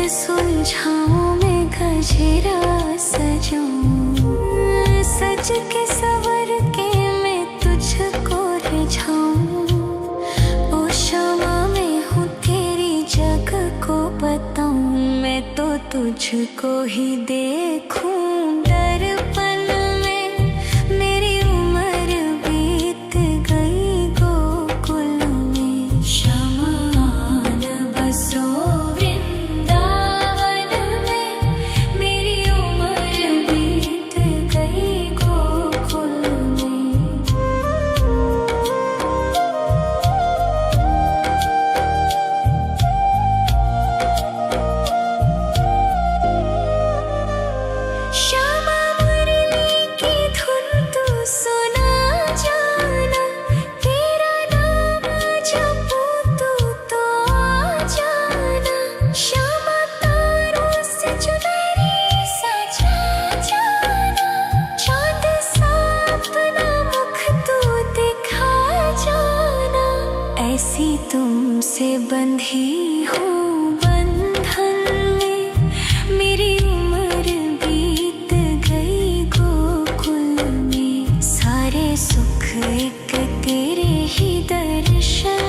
सुलझाऊं मैं गजरा सजाऊं, सज के सवर के मैं तुझको रिझाऊं। ओ शमा मैं हूँ तेरी जग को बताऊं, मैं तो तुझको ही देखूं दर्पण में। मेरी उम्र बीत गई गोकुल में, शमान बसो ऐसी तुमसे बंधी हूँ बंधन में। मेरी उम्र बीत गई गोकुल में, सारे सुख एक तेरे ही दर्शन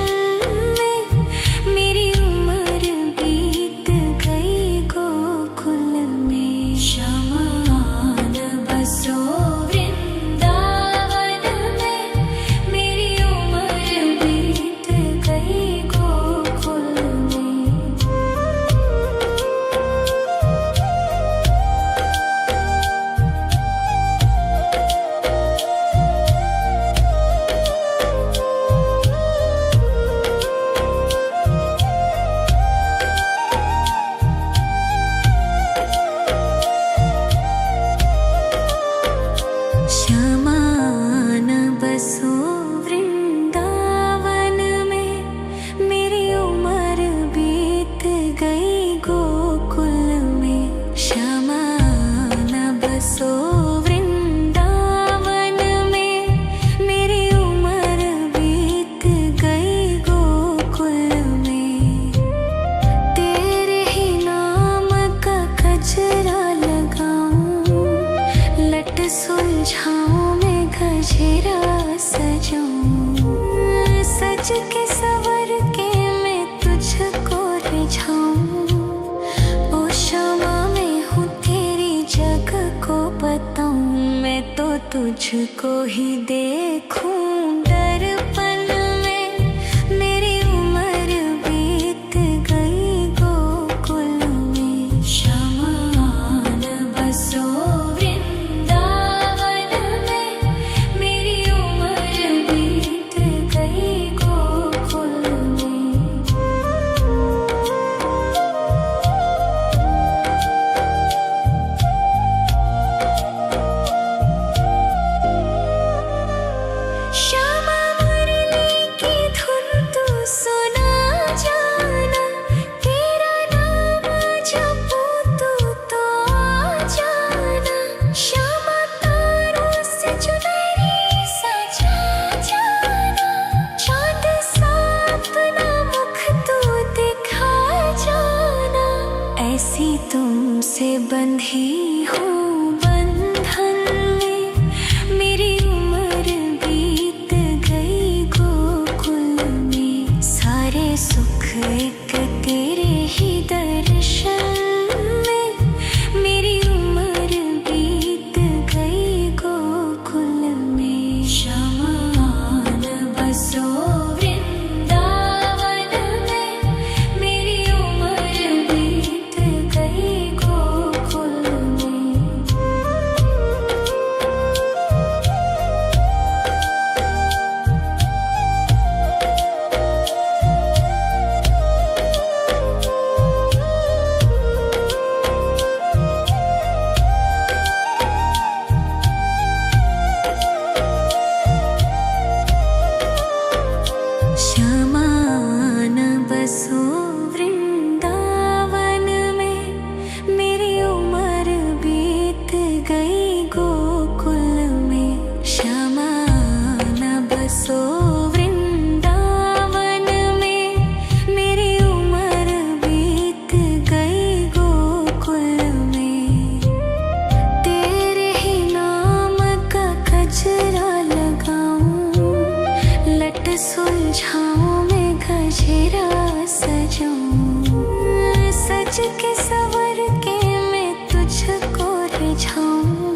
में। मेरी उम्र बीत गई गोकुल में, शमान बसो सुलझाऊं मैं गजरा सजाऊं, सज के सवर के मैं तुझको रिझाऊं। ओ शमा मैं हूँ तेरी जग को बताऊं, मैं तो तुझको ही देखूं दर्पण में। मेरी उम्र बीत गई गोकुल में, शमान बसो सुलझाऊं मैं गजरा सजाऊं, सज के सवर के मैं तुझको रिझाऊं।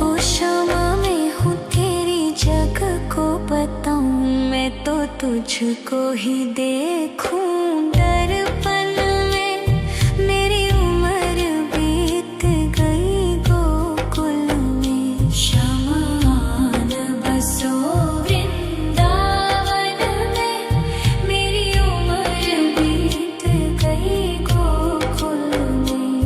ओ शमा मैं हूँ तेरी जग को बताऊं, मैं तो तुझको ही देखूं दर्पण में। मेरी उम्र बीत गई गोकुल में, शमान बसो वृंदावन में। मेरी उम्र बीत गई गोकुल में।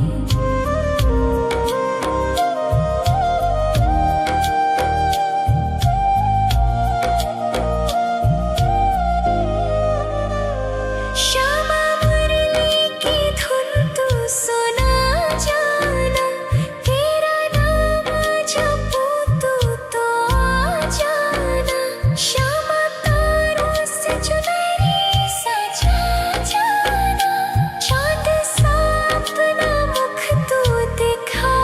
श्यामा मुरली की धुन तू सुना जाना, तेरा नाम जपूं तू तो आ जाना। श्यामा तारों से चुनरी सजा जाना, चाँद सा अपना मुख तू दिखा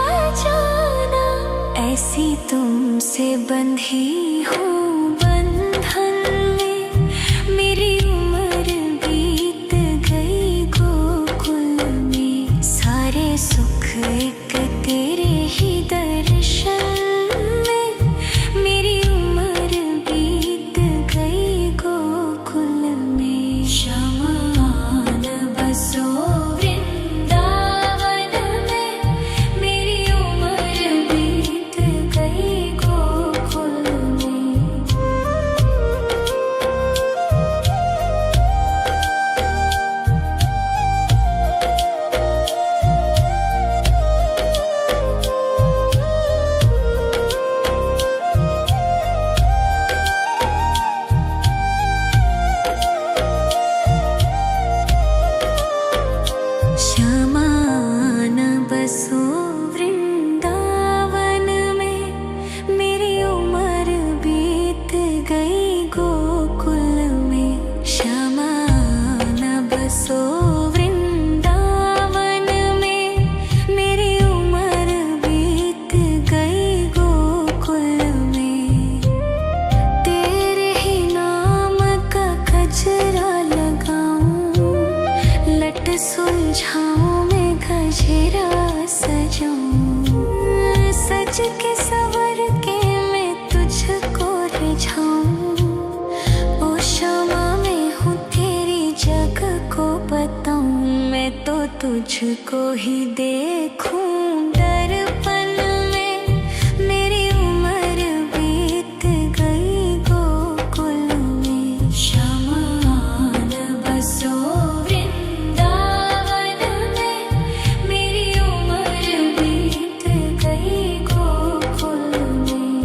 जाना। ऐसी तुमसे बंधी हूँ बंधन में, मेरी उम्र बीत गई गोकुल में। सारे सुख एक तेरे ही दर्शन में, मेरी उम्र बीत गई गोकुल में। शमान बसो वृंदावन में, मेरी उम्र बीत गई गोकुल में। शमान बसो वृंदावन में, मेरी उम्र बीत गई गोकुल में। शमान बसो वृंदावन में, मेरी उम्र बीत गई गोकुल में। तेरे ही नाम का गजरा लगाऊं, लट सुलझाऊं मैं गजरा सजाऊं, सज के सवर के मैं तुझको रिझाऊं। ओ शमा मैं हूँ तेरी जग को बताऊं, मैं तो तुझको ही देखूं दर्पण में। मेरी उम्र बीत गई गोकुल में। शमान बसो वृंदावन में, मेरी उम्र बीत गई गोकुल में।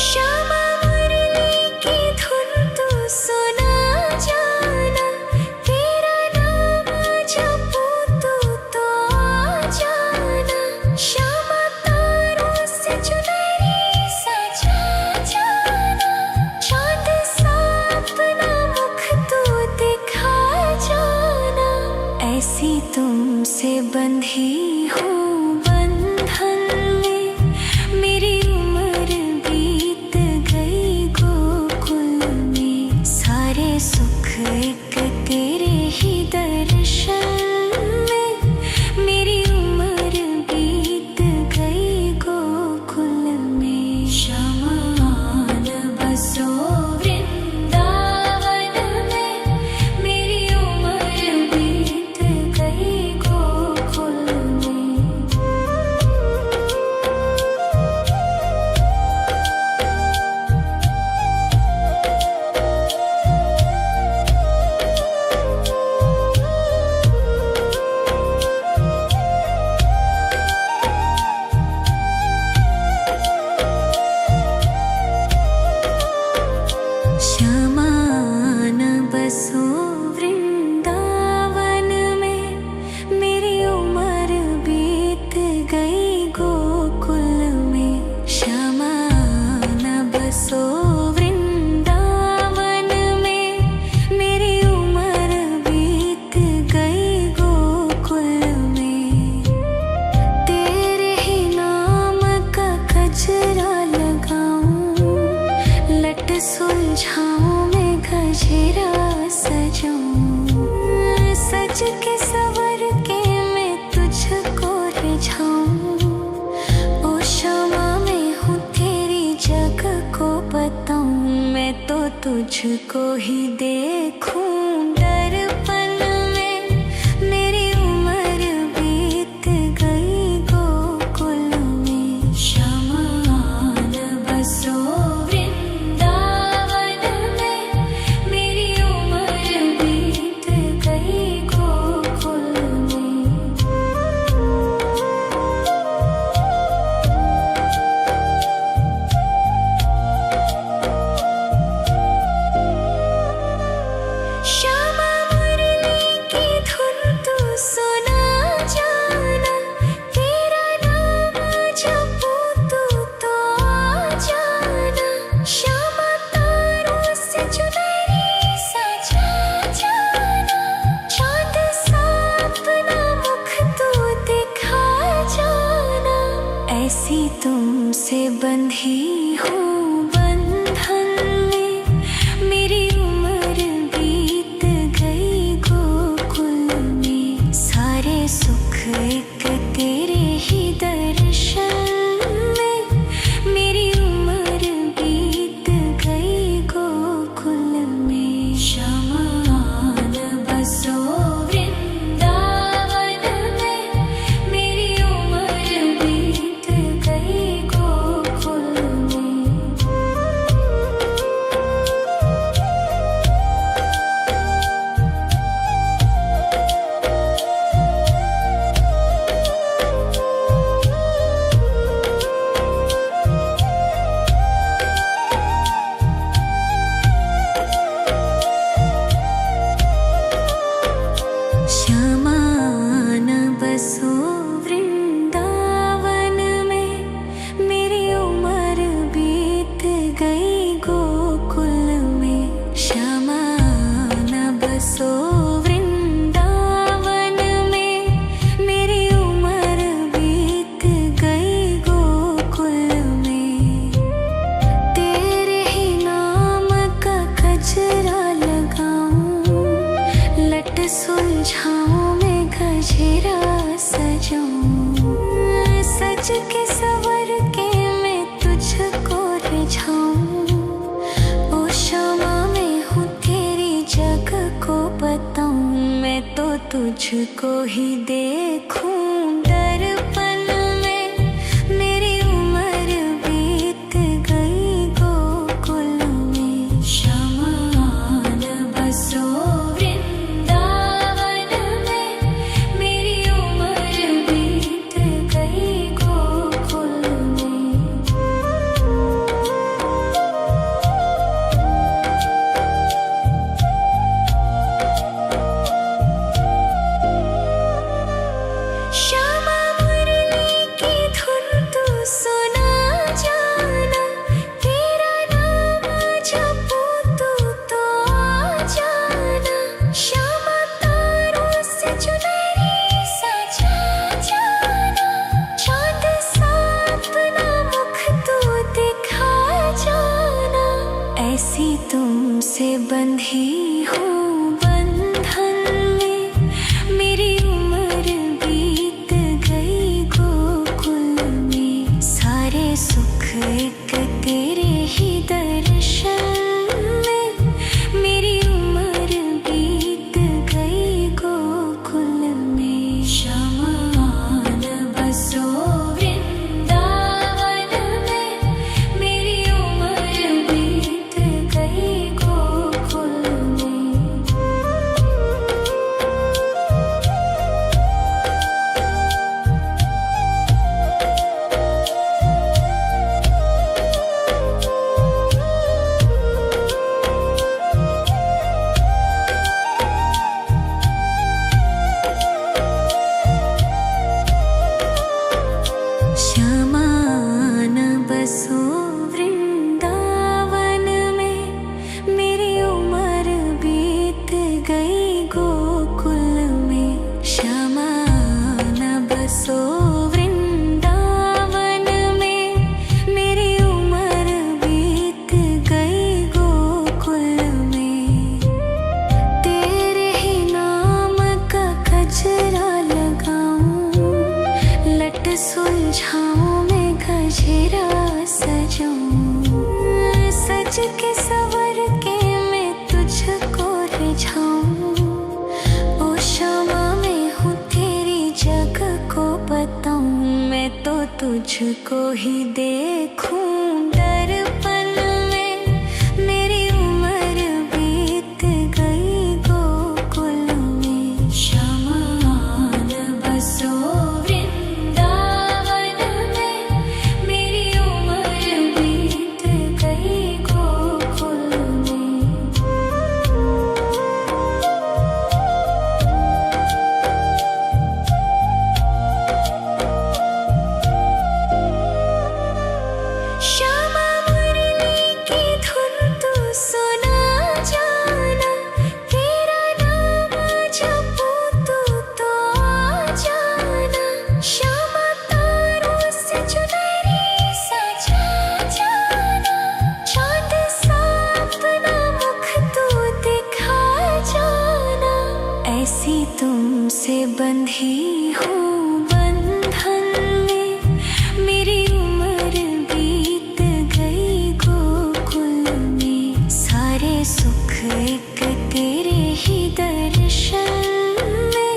श्यामा मुरली की धुन तू सुना जाना, तेरा नाम जपूं तू तो आ जाना। श्यामा तारों से चुनरी सजा जाना, चाँद सा अपना मुख तू दिखा जाना। ऐसी तुमसे बंधी हूँ बंधन में, मेरी उम्र बीत गई गोकुल में। सारे सुख एक तेरे ही दर्शन में, मेरी उम्र बीत गई गोकुल में। शमान बसो वृंदावन में, मेरी उम्र बीत गई गोकुल में। सजाऊं, सज के सवर के मैं तुझको रिझाऊं। ओ क्षमा मैं हूँ तेरी जग को बताऊं, मैं तो तुझको ही देखूं। दर्पण में मेरी उम्र बीत गई गोकुल में, शमान बसो वृंदावन में, मेरी उम्र बीत गई गोकुल में। श्यामा मुरली की धुन तू सुना जाना, तेरा नाम जपूं तो आ जाना। श्यामा तारों से चुनरी सजा जाना, चाँद सा अपना मुख तू दिखा जाना। ऐसी तुमसे बंधी हूँ बंधन में, मेरी उम्र बीत गई गोकुल में। सारे सुख एक तेरे ही दर्शन में, मेरी उम्र बीत गई गोकुल में। शमान बसो वृंदावन में, मेरी उम्र बीत गई गोकुल में। श्यामान बसो वृंदावन में, मेरी उम्र बीत गई गोकुल में। श्यामान बसो वृंदावन में, मेरी उम्र बीत गई गोकुल में। तेरे ही नाम का गजरा लगाऊं, लट सुलझाऊं मैं गजरा सजाऊं। सज के सवर के मैं तुझको रिझाऊं। ओ क्षमा मैं हूँ तेरी जग को बताऊं, मैं तो तुझको ही देखूं। दर्पण में मेरी उम्र बीत गई गोकुल में। शमान बसो वृंदावन में, मेरी उम्र बीत गई गोकुल में। श्यामा मुरली की धुन तू सुना जाना, तेरा नाम जपूं तो आ जाना। सज के सवर के मैं तुझको रिझाऊं। ओ क्षमा मैं हूँ तेरी जग को बताऊं। मैं तो तुझको ही देखूं दर्पण में। मेरी उम्र बीत गई गोकुल में। श्यामान बसो वृंदावन में। मेरी उम्र बीत गई गोकुल में। श्यामा मुरली की धुन तू सुना जाना। तेरा नाम जपूं तू तो आ जाना। श्यामा तारों से चुनरी सजा जाना। चांद सा अपना मुख तू दिखा जाना। ऐसी तुमसे बंधी हूँ बंधन में। मेरी उम्र बीत गई गोकुल में। सारे सुख एक तेरे ही दर्शन में।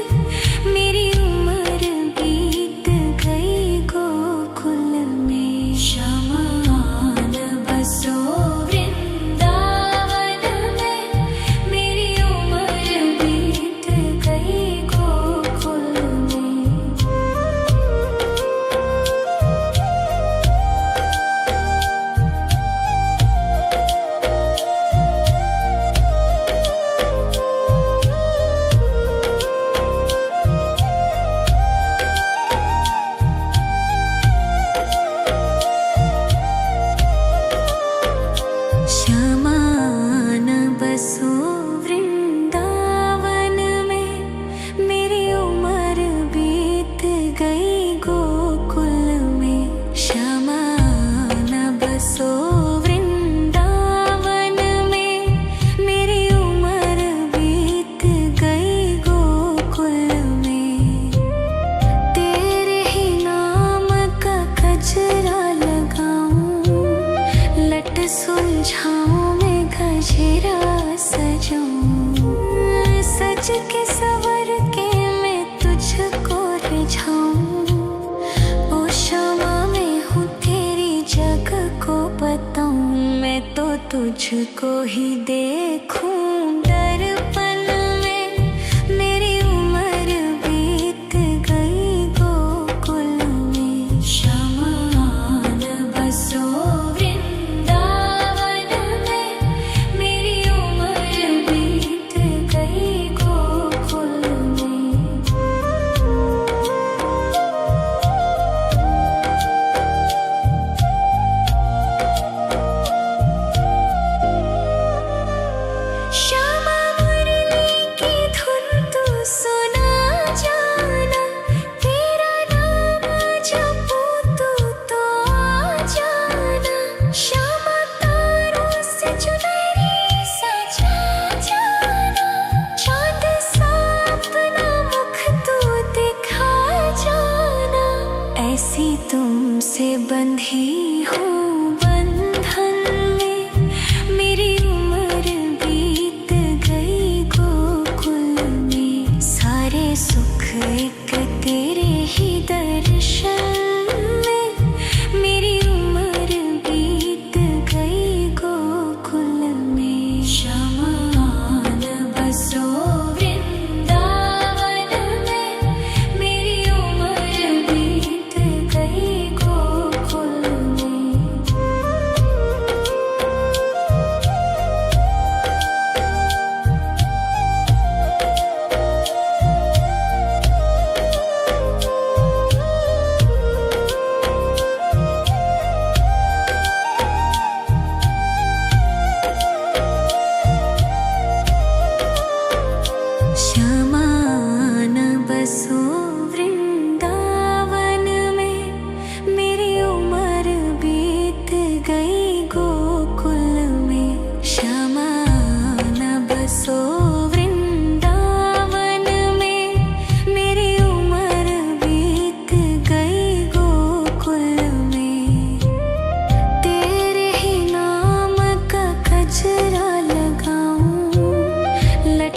मेरी उम्र बीत गई गोकुल में। श्यामान बसो वृंदावन में। मेरी उम्र बीत गई गोकुल में। श्यामान बसो वृंदावन में। मेरी उम्र बीत गई गोकुल में। श्यामान बसो वृंदावन में। मेरी उम्र बीत गई गोकुल में। तेरे ही नाम का गजरा लगाऊं। लट सुलझाऊं मैं गजरा सजाऊं। सज के सवर के मैं तुझको रिझाऊं। ओ क्षमा मैं हूँ तेरी जग को बताऊं। मैं तो तुझको ही देखूं दर्पण में। मेरी उम्र बीत गई गोकुल में। श्यामान बसो वृंदावन में। मेरी उम्र बीत गई गोकुल में।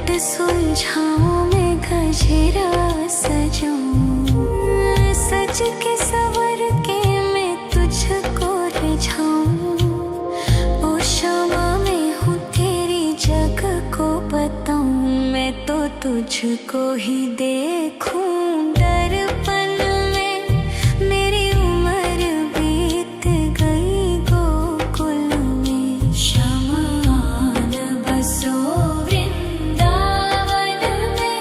लट सुलझाऊं मैं गजरा सजाऊं, सज के सवर के मैं तुझको रिझाऊं। ओ शमा मैं हूँ तेरी जग को बताऊं, मैं तो तुझको ही देखूं। दर्पण में मेरी उम्र बीत गई गोकुल में, शमान बसो वृंदावन में,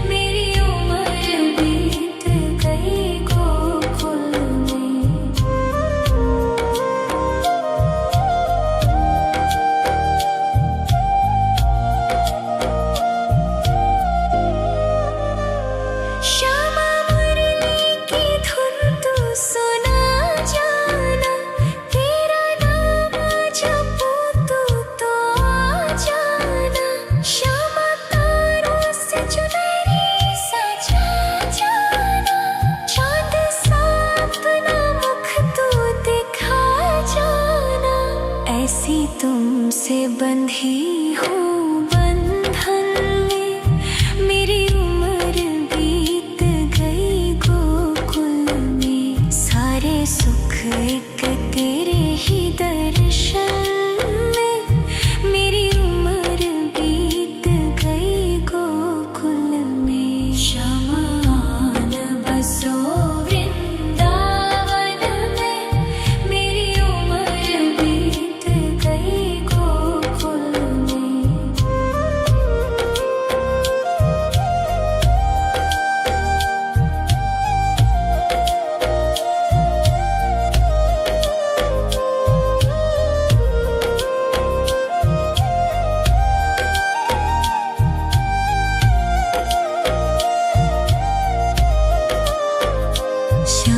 मेरी उम्र बीत गई गोकुल में। श्यामा मुरली की धुन तू सुना जाना, तेरा नाम जपूं तो आ जाना। श्यामा तारों से चुनरी सजा जाना, चांद सा अपना मुख तू दिखा जाना। ऐसी तुमसे बंधी हूँ बंधन में, मेरी उम्र बीत गई गोकुल में। सारे सुख एक तेरे ही दर्शन में, मेरी उम्र बीत गई गोकुल में। शमान बसो वृंदावन में, मेरी उम्र बीत गई गोकुल में।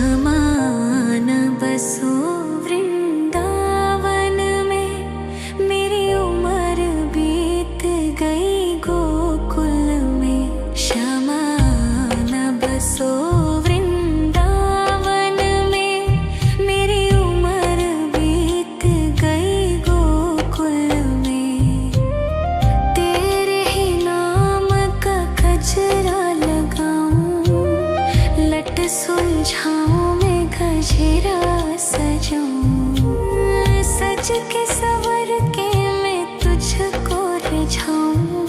शमान बसो वृंदावन में, मेरी उम्र बीत गई गोकुल में। शमान बसो वृंदावन में, मेरी उम्र बीत गई गोकुल में। तेरे ही नाम का गजरा लगाऊं, लट सुलझाऊं मैं गजरा सजाऊं, सज के सवर के मैं तुझको रिझाऊं।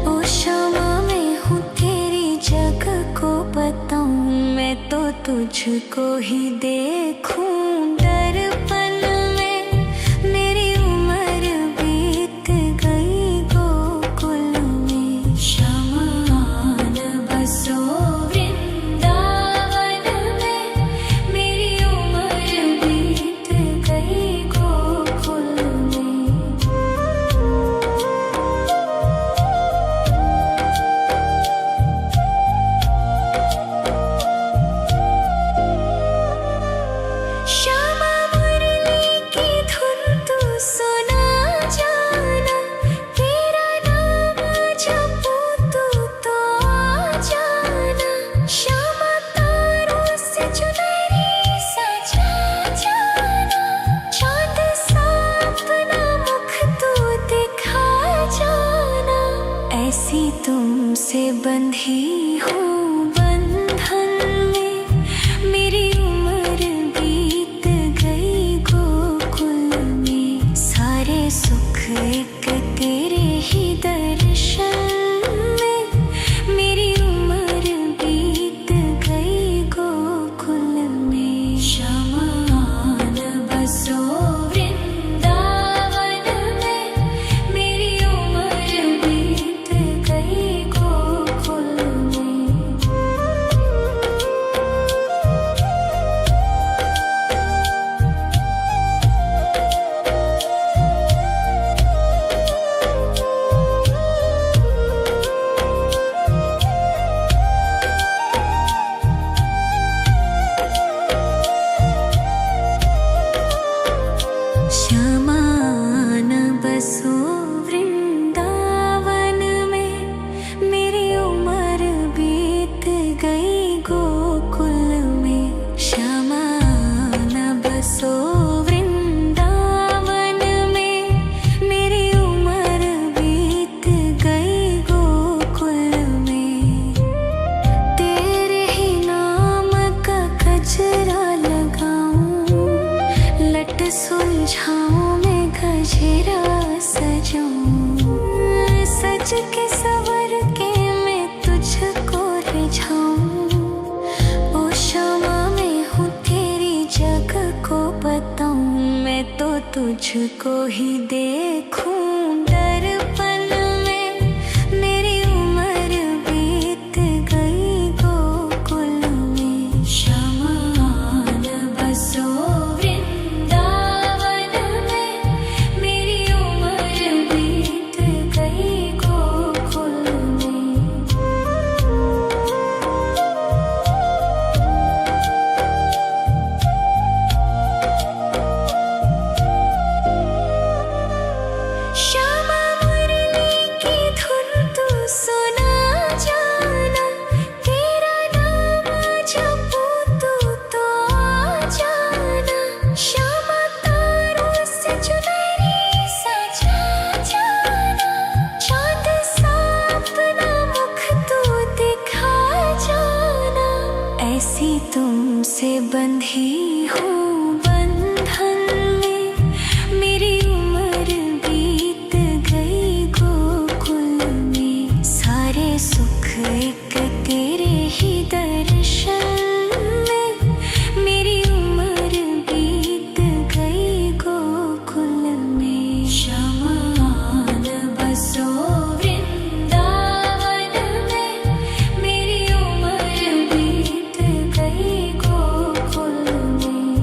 ओ शमा मैं हूँ तेरी जग को बताऊं, मैं तो तुझको ही देखूं। दर्पण में मेरी उम्र बीत गई गोकुल में। शमान बसो वृंदावन में, मेरी उम्र बीत गई गोकुल में। श्यामा मुरली की धुन तू सुना जाना, तेरा नाम जपूं तो आ जाना। श्यामा तारों से चुनरी सजा जाना, चांद सा अपना मुख तू दिखा जाना। ऐसी तुमसे बंधी हूँ बंधन में, मेरी उम्र बीत गई गोकुल में। सारे सुख एक तेरे ही दर्शन में, मेरी उम्र बीत गई गोकुल में। शमान बसो वृंदावन में, मेरी उम्र बीत गई गोकुल में। तुझको ही देखूं दर्पण में, मेरी उम्र बीत गई गोकुल में। शमान बसो वृंदावन में, मेरी उम्र बीत गई गोकुल में। श्यामा मुरली की धुन तू सुना जाना, तेरा नाम जपूं तू तो आ जाना। श्यामा तारों से चुनरी सजा जाना, चाँद सा अपना मुख तू दिखा जाना। ऐसी तुमसे बंधी हूँ बंधन में, मेरी उम्र बीत गई गोकुल में। सारे सुख एक तेरे ही दर्शन में, मेरी उम्र बीत गई गोकुल में। शमान बसो वृंदावन में, मेरी उम्र बीत गई गोकुल में।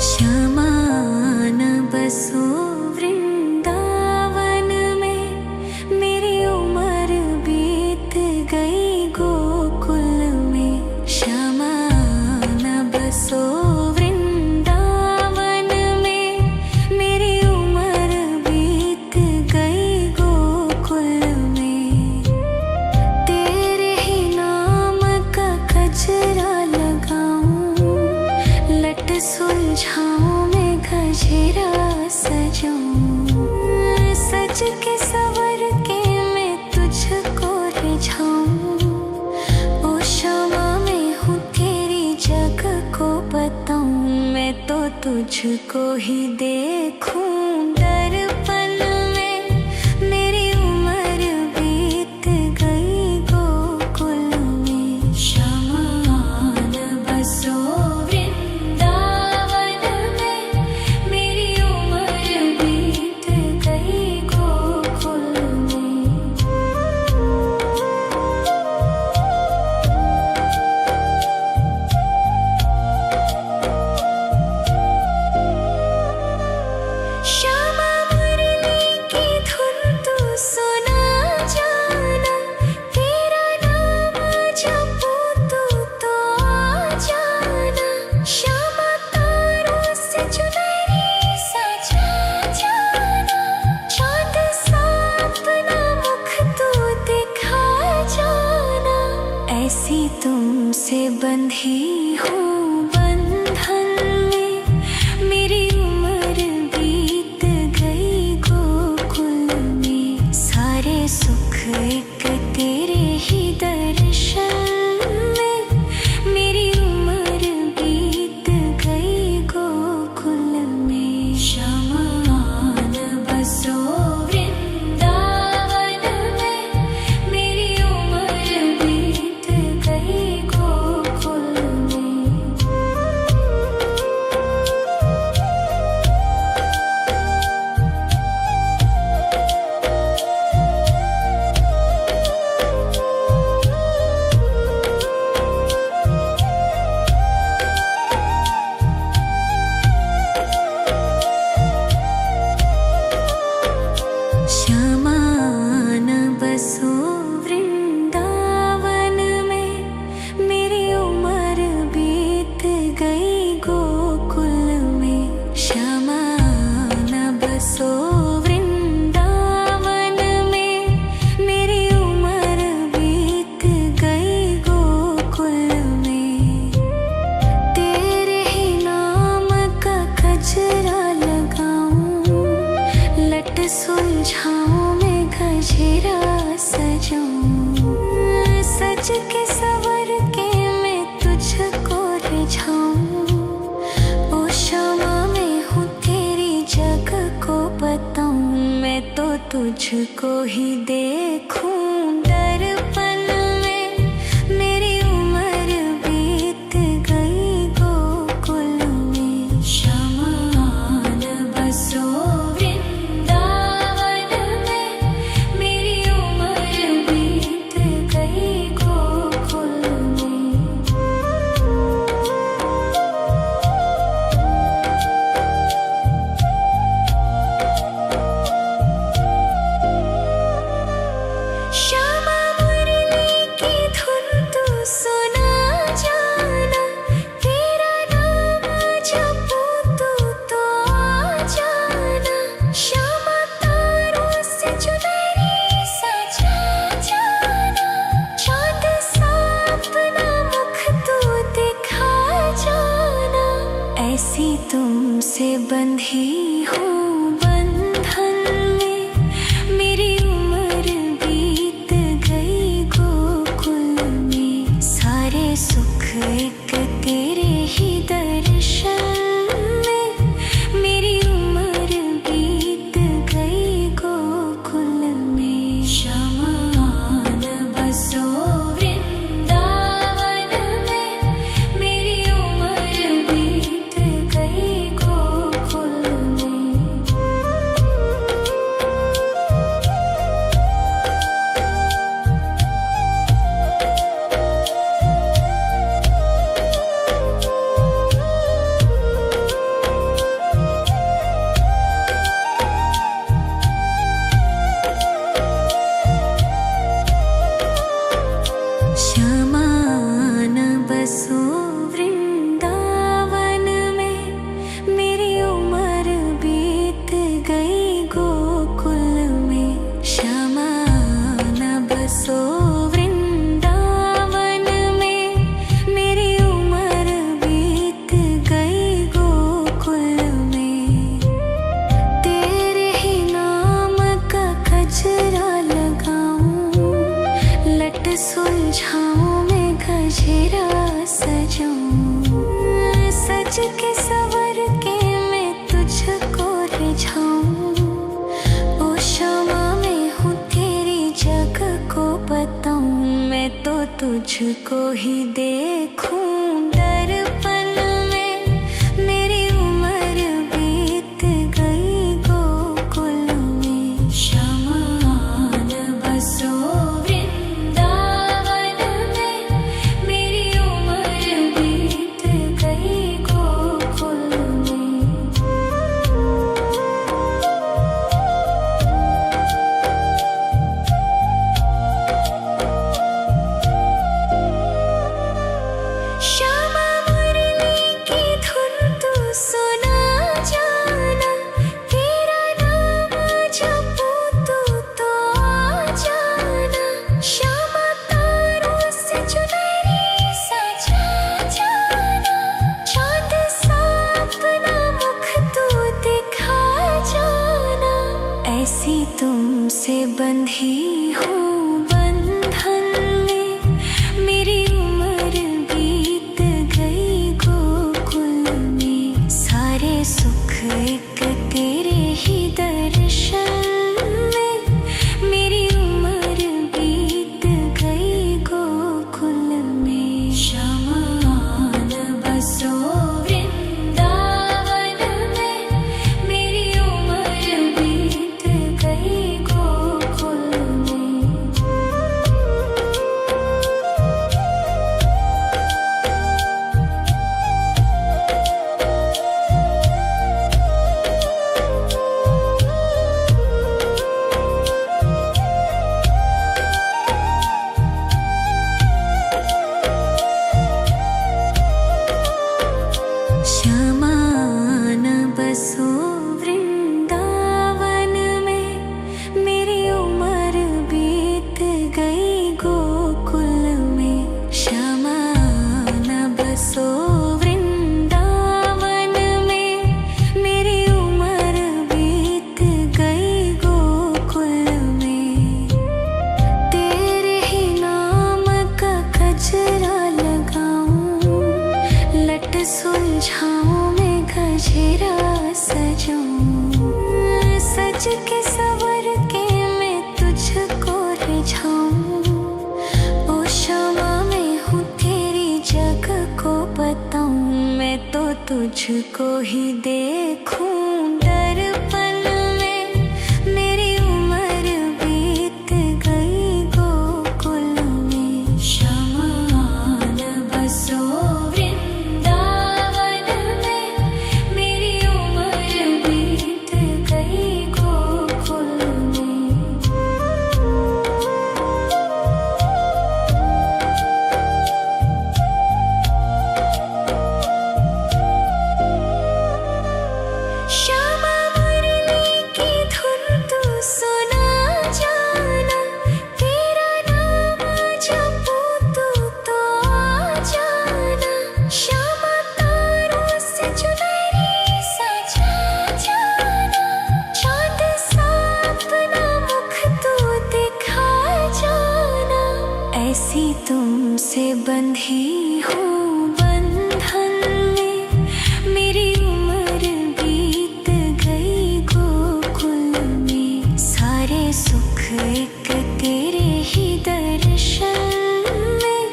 श्यामान बसो वृंदावन में, मेरी उम्र बीत गई गोकुल में। श्यामान बसो वृंदावन में, मेरी उम्र बीत गई गोकुल में। तेरे ही नाम का गजरा लगाऊं, लट सुलझाऊं मैं गजरा सजाऊं। सज के सवर के मैं तुझको रिझाऊं। ओ श्यामा मैं हूँ तेरी जग को बताऊं, मैं तो तुझको ही देखूं दर्पण में, मेरी उम्र बीत गई गोकुल में। शमान बसो वृंदावन में, मेरी उम्र बीत गई गोकुल में। श्यामा मुरली तुझको ही देखूं दर्पण में। मेरी उम्र बीत गई गोकुल में। शमान बसो वृंदावन में। मेरी उम्र बीत गई गोकुल में। श्यामा मुरली की धुन तू सुना जाना। तेरा नाम जपूं तो आ जाना। श्यामा तारों से चुनरी सजा जाना। चाँद सा अपना मुख तू दिखा जाना। ऐसी तुमसे बंधी हूँ बंधन में। मेरी उम्र बीत गई गोकुल में। सारे सुख एक तेरे ही दर्शन में। मेरी उम्र बीत गई गोकुल में। शमान बसो वृंदावन में। मेरी उम्र बीत गई गोकुल में। श्यामान बसो वृंदावन में। मेरी उम्र बीत गई गोकुल में। श्यामान बसो वृंदावन में। मेरी उम्र बीत गई गोकुल में। तेरे ही नाम का गजरा लगाऊं। लट सुलझाऊं मैं गजरा सजाऊं। सज के सवर के मैं तुझको रिझाऊं। ओ क्षमा मैं हूँ तेरी जग को बताऊं। मैं तो तुझको ही देखूं दर्पण में। मेरी उम्र बीत गई गोकुल में। शमान बसो वृंदावन में। मेरी उम्र बीत गई गोकुल में। श्यामा मुरली की धुन तू सुना जाना। तेरा नाम जपूं तो आ जाना। श्यामा तारों से चुनरी सजा जाना। चाँद सा अपना मुख तू दिखा जाना। ऐसी तुमसे बंधी हूँ बंधन में। मेरी उम्र बीत गई गोकुल में। सारे सुख एक तेरे ही दर्शन में। मेरी उम्र बीत गई गोकुल में। शमान बसो वृंदावन में। मेरी उम्र बीत गई गोकुल में। श्यामान बसो वृंदावन में। मेरी उम्र बीत गई गोकुल में। श्यामान बसो वृंदावन में। मेरी उम्र बीत गई गोकुल में। तेरे ही नाम का गजरा लगाऊं। लट सुलझाऊं मैं गजरा सजाऊं। सज के सवर के तुझको ही देखूं दर्पण में। मेरी उम्र बीत गई गोकुल में। शमान बसो वृंदावन में। मेरी उम्र बीत गई गोकुल में। श्यामा मुरली की धुन तू सुना जाना। तेरा नाम जपूं तू तो आ जाना। श्यामा तारों से चुनरी सजा जाना। चाँद सा अपना मुख तू दिखा जाना। ऐसी तुमसे बंधी हूँ बंधन में। मेरी उम्र बीत गई गोकुल में। सारे सुख एक तेरे ही दर्शन में।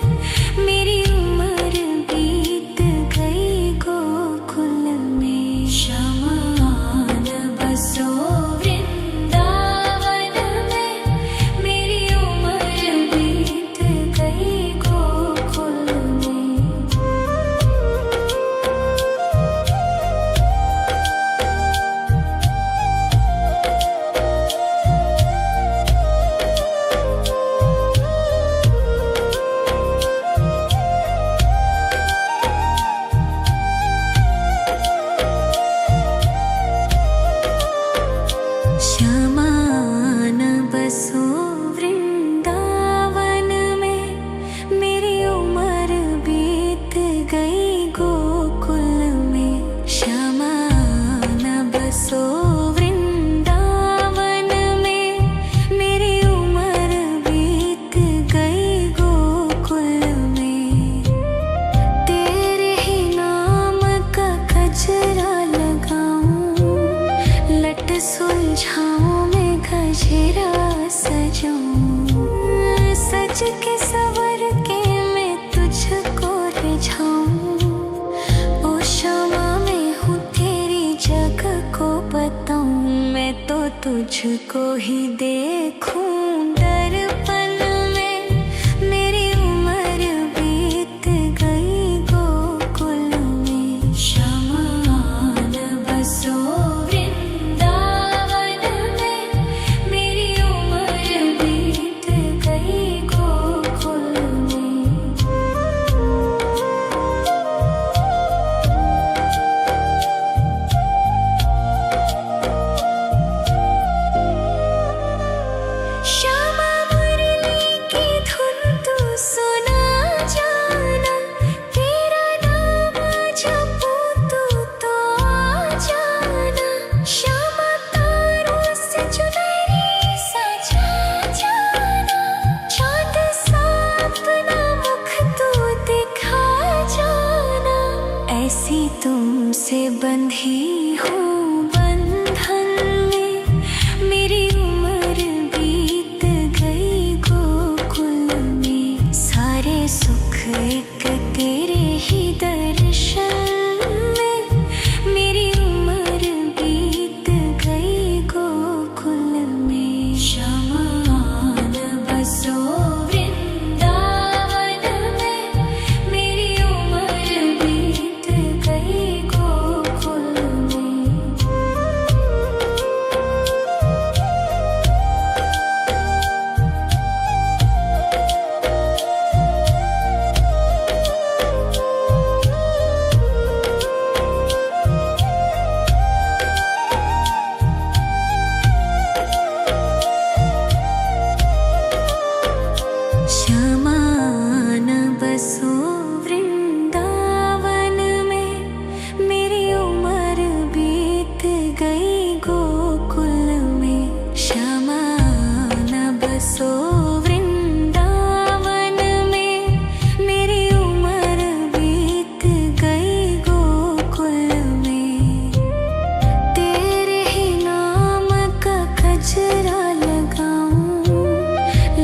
मेरी उम्र बीत गई गोकुल में। शमान बसो वृंदावन में। मेरी उम्र बीत गई गोकुल में। श्यामान बसो वृंदावन में। मेरी उम्र बीत गई गोकुल में। श्यामान बसो वृंदावन में। मेरी उम्र बीत गई गोकुल में। तेरे ही नाम का गजरा लगाऊं। लट सुलझाऊं मैं गजरा सजाऊं। सज के सवर के मैं तुझको रिझाऊं। ओ क्षमा मैं हूँ तेरी जग को बताऊं। मैं तो तुझको ही देखूं दर्पण में। मेरी उम्र बीत गई गोकुल में। शमान बसो वृंदावन में। मेरी उम्र बीत गई गोकुल में। श्यामा मुरली की धुन तू सुना जाना। तेरा नाम जपूं तू तो आ जाना। श्यामा तारों से चुनरी सजा जाना। चाँद सा अपना मुख तू दिखा जाना। ऐसी तुमसे बंधी हूँ बंधन में। मेरी उम्र बीत गई गोकुल में। सारे सुख एक तेरे ही दर्शन में। मेरी उम्र बीत गई गोकुल में। शमान बसो वृंदावन में। मेरी उम्र बीत गई गोकुल में। शमान बसो वृंदावन में। मेरी उम्र बीत गई गोकुल में। शमान बसो वृंदावन में। मेरी उम्र बीत गई गोकुल में। तेरे ही नाम का गजरा लगाऊं।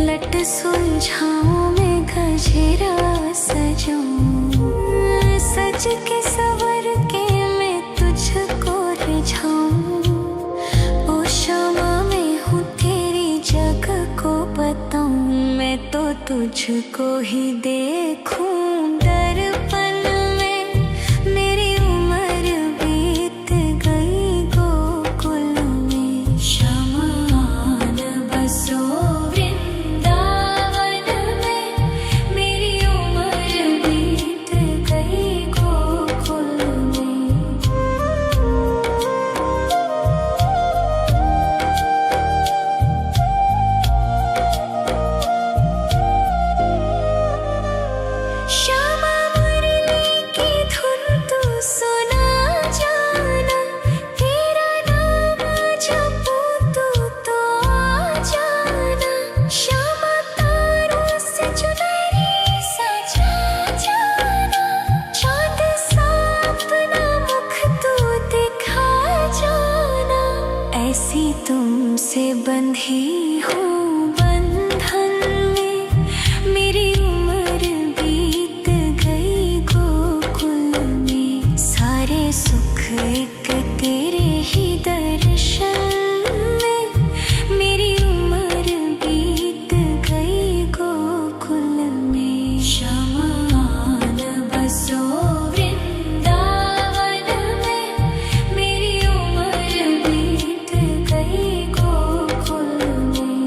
लट सुलझाऊं मैं गजरा सजाऊं। सज के सवर के सुलझाऊं। ओ क्षमा मैं हूँ तेरी जग को बताऊं। मैं तो तुझको ही देखूं दर्पण में। मेरी उम्र बीत गई गोकुल में। शमान बसो वृंदावन में। मेरी उम्र बीत गई गोकुल में। श्यामा मुरली की धुन तू सुना जाना। तेरा नाम जपूं तो आ जाना। श्यामा तारों से चुनरी सजा जाना। चाँद सा अपना मुख तू दिखा जाना। ऐसी तुमसे बंधी हूँ बंधन में। मेरी उम्र बीत गई गोकुल में। सारे सुख एक तेरे ही दर्शन में। मेरी उम्र बीत गई गोकुल में। शमान बसो वृंदावन में। मेरी उम्र बीत गई गोकुल में।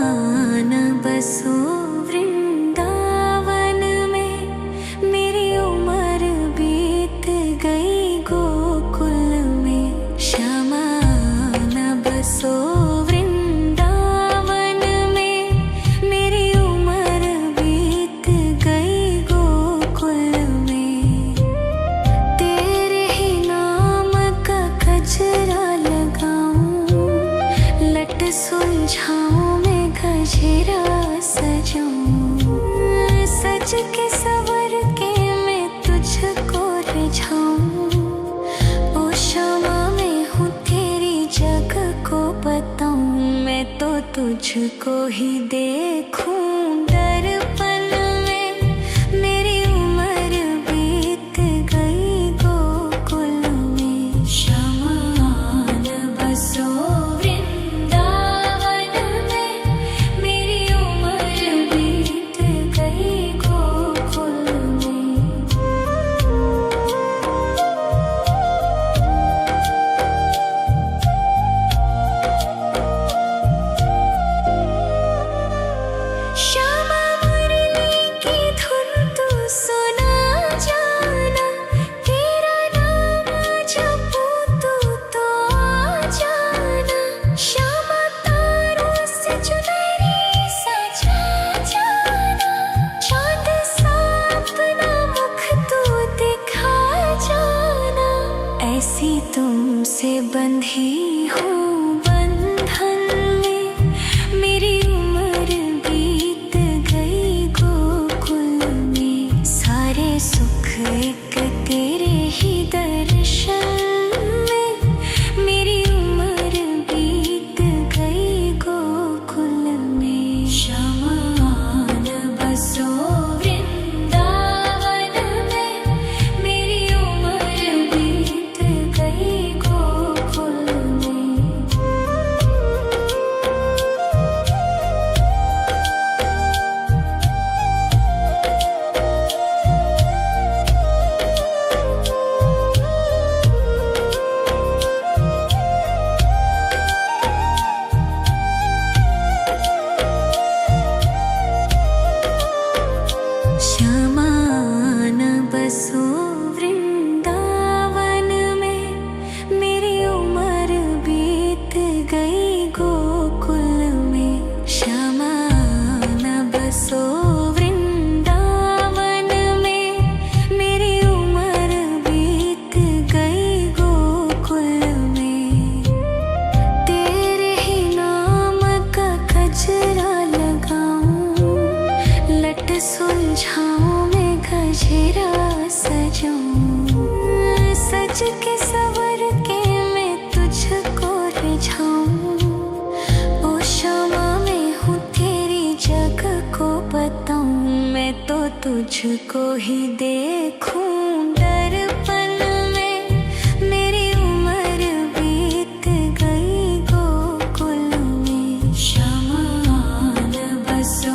श्यामान बसो वृंदावन में। मेरी उम्र बीत गई गोकुल में। श्यामान बसो वृंदावन में। मेरी उम्र बीत गई गोकुल में। तेरे ही नाम का गजरा लगाऊं। लट सुलझाऊं मैं गजरा सजाऊं। सज के सवर के मैं तुझको रिझाऊं। ओ क्षमा मैं हूँ तेरी जग को बताऊं। मैं तो तुझको ही देखूं दर्पण में। मेरी उम्र बीत गई गोकुल में। शमान बसो वृंदावन में। मेरी उम्र बीत गई गोकुल में। श्यामा मुरली की धुन तू सुना जाना। तेरा नाम जपूं तो आ जाना। श्यामा तारों से चुनरी सजा जाना। चाँद सा अपना मुख तू दिखा जाना। ऐसी तुमसे बंधी हूँ बंधन में। मेरी उम्र बीत गई गोकुल में। सारे सुख एक तेरे ही दर्शन में। मेरी उम्र बीत गई गोकुल में। शमान बसो वृंदावन में। मेरी उम्र बीत गई गोकुल में। सुलझाऊं मैं गजरा सजाऊं, सज के सवर के मैं तुझको रिझाऊं। ओ शामा मैं हूँ तेरी जग को बताऊं, मैं तो तुझको ही देखूं दर्पण में। मेरी उम्र बीत गई गोकुल में, श्यामा आन बसो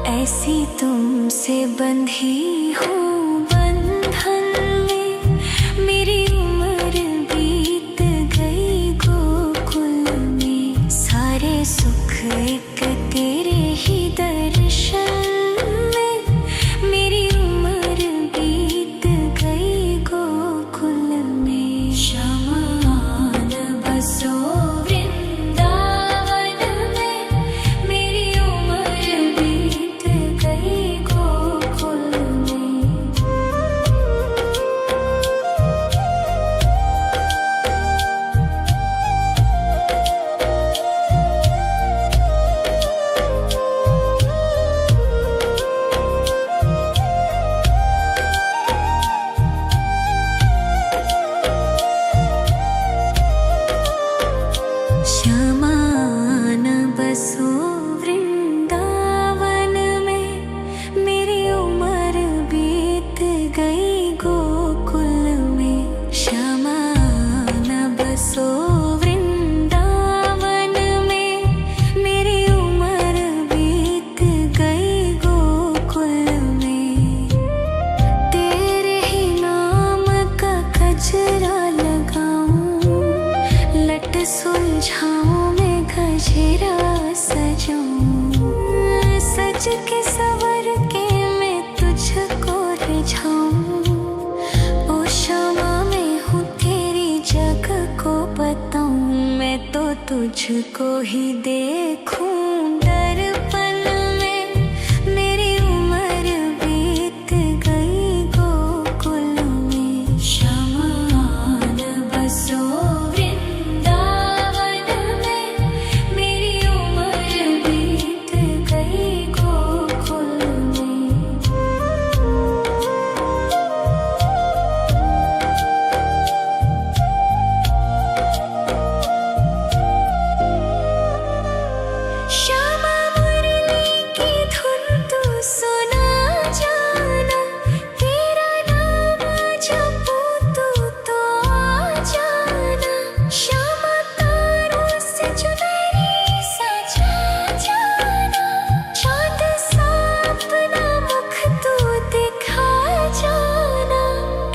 ऐसी तुमसे बंधी हूँ बंधन में, मेरी उम्र बीत गई गोकुल में। सारे सुख एक तेरे ही दर्शन में, मेरी उम्र बीत गई गोकुल में। श्यामा आन बसो वृंदावन में, मेरी उम्र बीत गई गोकुल में। श्यामा न बसो वृंदावन में, मेरी उम्र बीत गई गोकुल में। तेरे ही नाम का गजरा लगाऊं, लट सुलझाऊं मैं गजरा सजाऊं, सज के सवर के मैं तुझको रिझाऊं। ओ शामा मैं हूँ तेरी जग को बताऊं, मैं तो तुझको ही देखूं दर्पण में। मेरी उम्र बीत गई गोकुल में, श्यामा आन बसो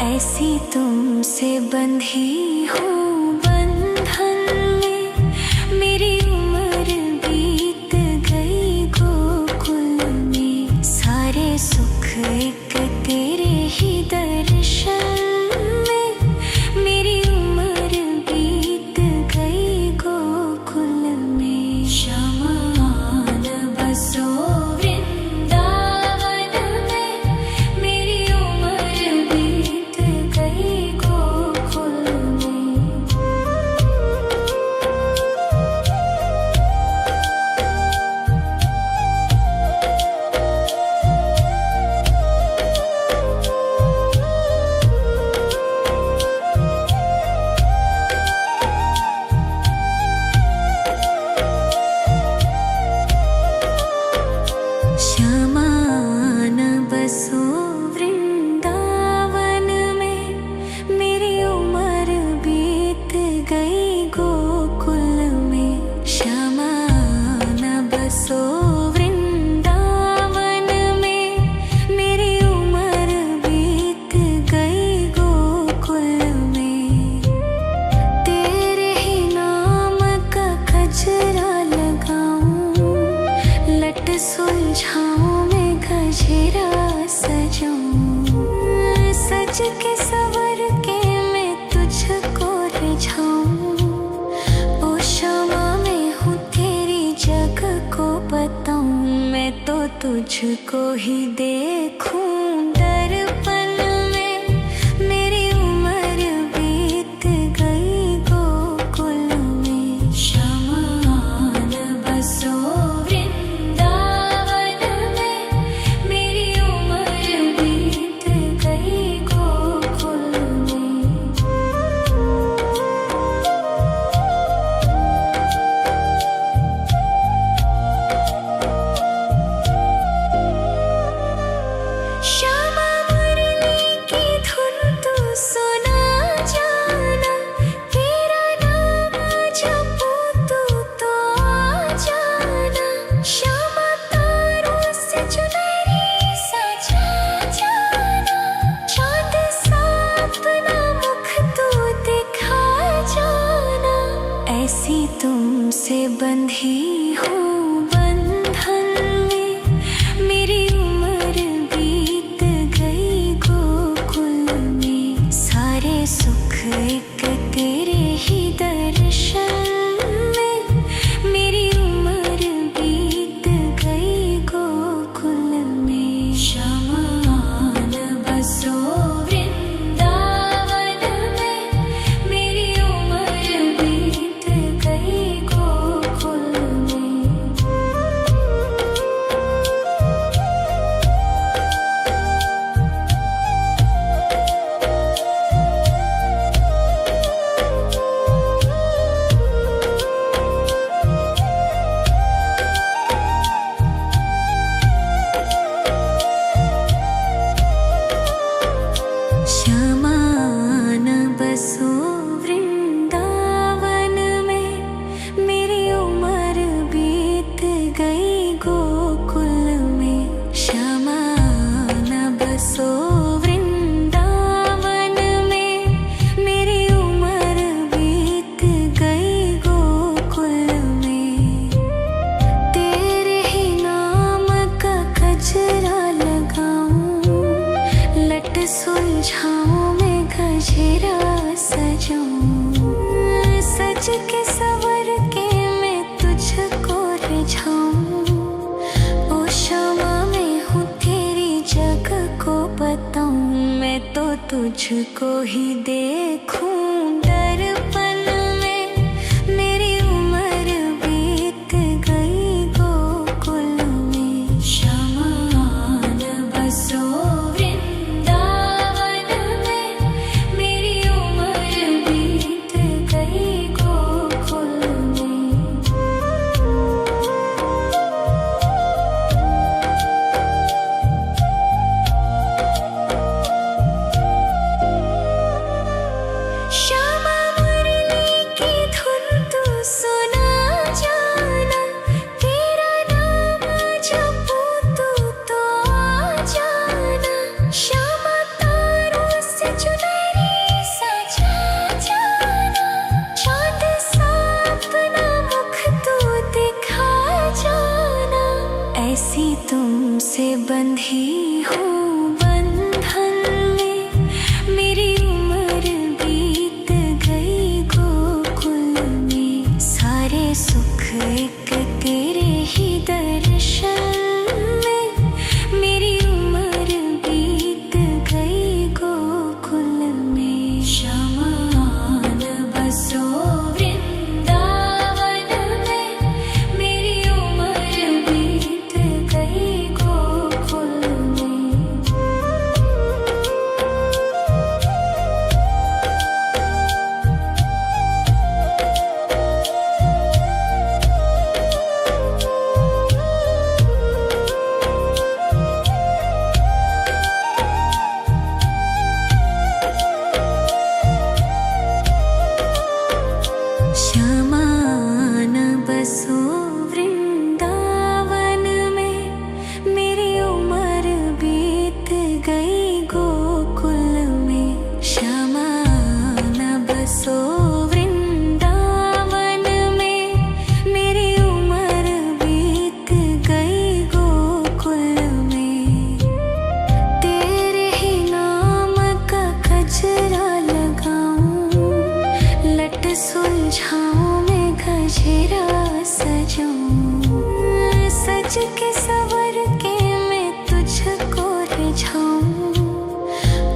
ऐसी तुमसे बंधी हूँ बंधन में, मेरी उम्र बीत गई गोकुल में। सारे सुख एक तेरे ही दर्शन में, मेरी उम्र बीत गई गोकुल में। श्यामा आन बसो गई गोकुल में। के सवर के मैं तुझको रिझाऊं। ओ क्षमा मैं हूँ तेरी जग को बताऊं। मैं तो तुझको ही देखूं दर्पण में। मेरी उम्र बीत गई गोकुल में। शमान बसो वृंदावन में। मेरी उम्र बीत गई गोकुल में। श्यामा मुरली की धुन तू सुना जाना। तेरा नाम जपूं तू तो आ जाना। श्यामा तारों से चुनरी सजा जाना। चाँद सा अपना मुख तू दिखा जाना। ऐसी तुमसे बंधी हूँ बंधन में। मेरी उम्र बीत गई गोकुल में। सारे सुख एक तेरे ही दर्शन में। मेरी उम्र बीत गई गोकुल में। शमान बसो वृंदावन में। मेरी उम्र बीत गई गोकुल में। शमान बसो वृंदावन में। मेरी उम्र बीत गई गोकुल में। शमान बसो वृंदावन में। मेरी उम्र बीत गई गोकुल में। तेरे ही नाम का गजरा लगाऊं। लट सुलझाऊं मैं गजरा सजाऊं। सज के सवर के मैं तुझको रिझाऊं। ओ क्षमा मैं हूँ तेरी जग को बताऊं। मैं तो तुझको ही देखूं दर्पण में। मेरी उम्र बीत गई गोकुल में। शमान बसो वृंदावन में। मेरी उम्र बीत गई गोकुल में। श्यामा सुलझाऊं मैं गजरा सजाऊं, सज के सवर के मैं तुझको रिझाऊं।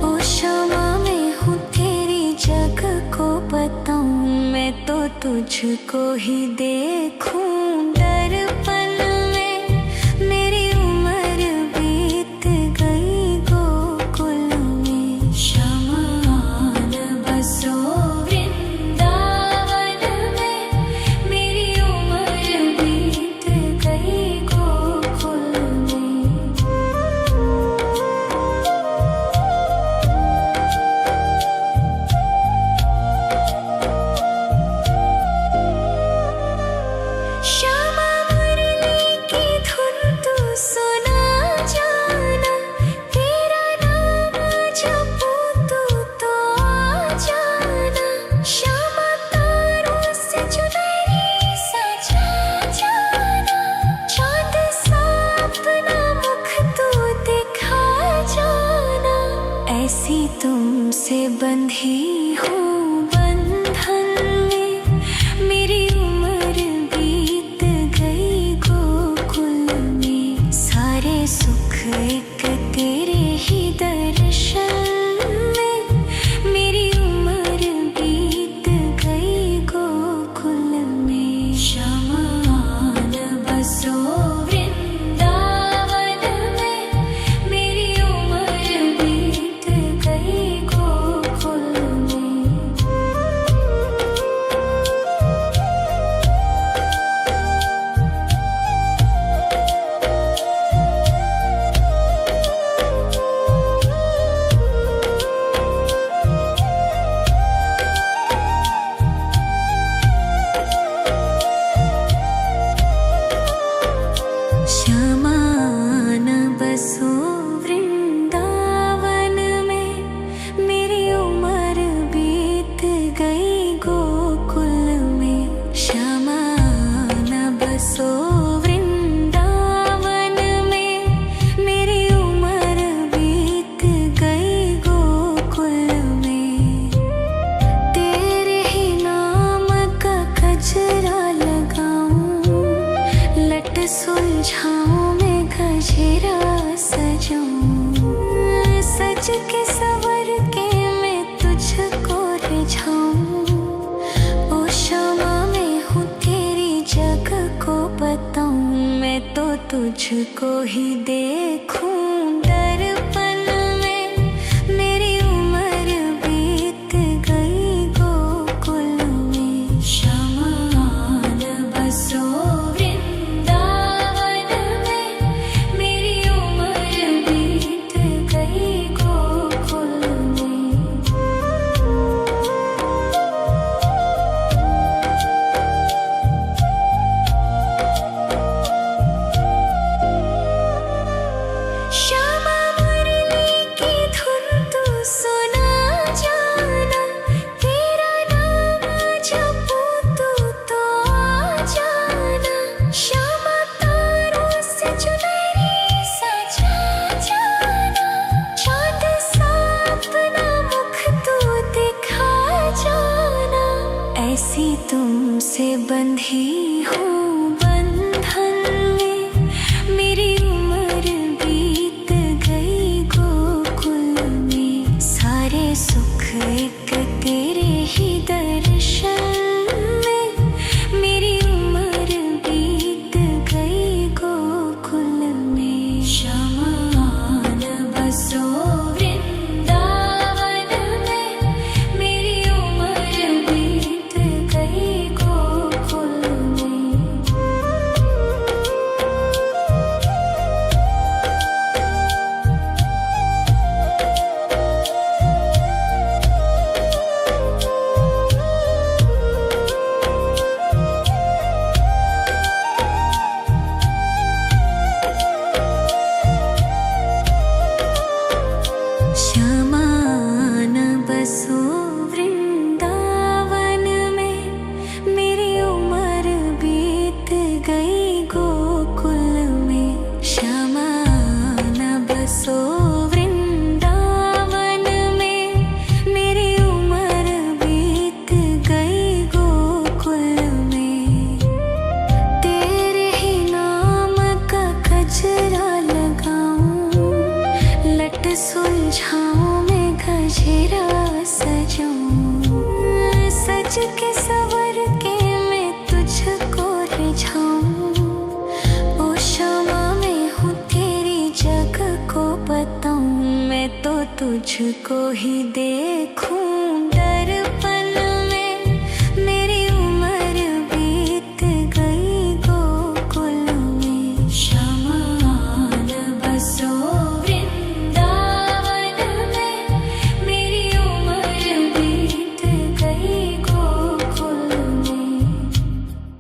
ओ शमा मैं हूँ तेरी जग को बताऊं, मैं तो तुझको ही देखूं दर्पण में। मेरी उम्र बीत गई गोकुल में, शमान बसो वृंदावन में। मेरी उम्र बीत गई गोकुल में। श्यामा मुरली की धुन तू सुना जाना, तेरा नाम जपूं तो आ जाना। श्यामा तारों से चुनरी सजा जाना, चाँद सा अपना मुख तू दिखा जाना। ऐसी तुमसे बंधी हूँ बंधन में, मेरी उम्र बीत गई गोकुल में। सारे सुख एक तेरे ही दर्शन में, मेरी उम्र बीत गई गोकुल में। शमान बसो वृंदावन में, मेरी उम्र बीत गई गोकुल में। शमान बसो वृंदावन में, मेरी उम्र बीत गई गोकुल में। शमान बसो वृंदावन में, मेरी उम्र बीत गई गोकुल में। तेरे ही नाम का गजरा लगाऊं, लट सुलझाऊं मैं गजरा सजाऊं। सज के सवर के मैं तुझको रिझाऊं। ओ शमा मैं हूँ तेरी जग को बताऊं, मैं तो तुझको ही देखूं दर्पण में। मेरी उम्र बीत गई गोकुल में। शमान बसो वृंदावन में, मेरी उम्र बीत गई गोकुल में। श्यामा मुरली की धुन तू सुना जाना, तेरा नाम जपूं तो आ जाना। श्यामा तारों से चुनरी सजा जाना, चाँद सा अपना मुख तू दिखा जाना। ऐसी तुमसे बंधी हूँ बंधन में, मेरी उम्र बीत गई गोकुल में। सारे सुख एक तेरे ही दर्शन में, मेरी उम्र बीत गई गोकुल में। शमान बसो वृंदावन में, मेरी उम्र बीत गई गोकुल में। तुझको ही देखूं।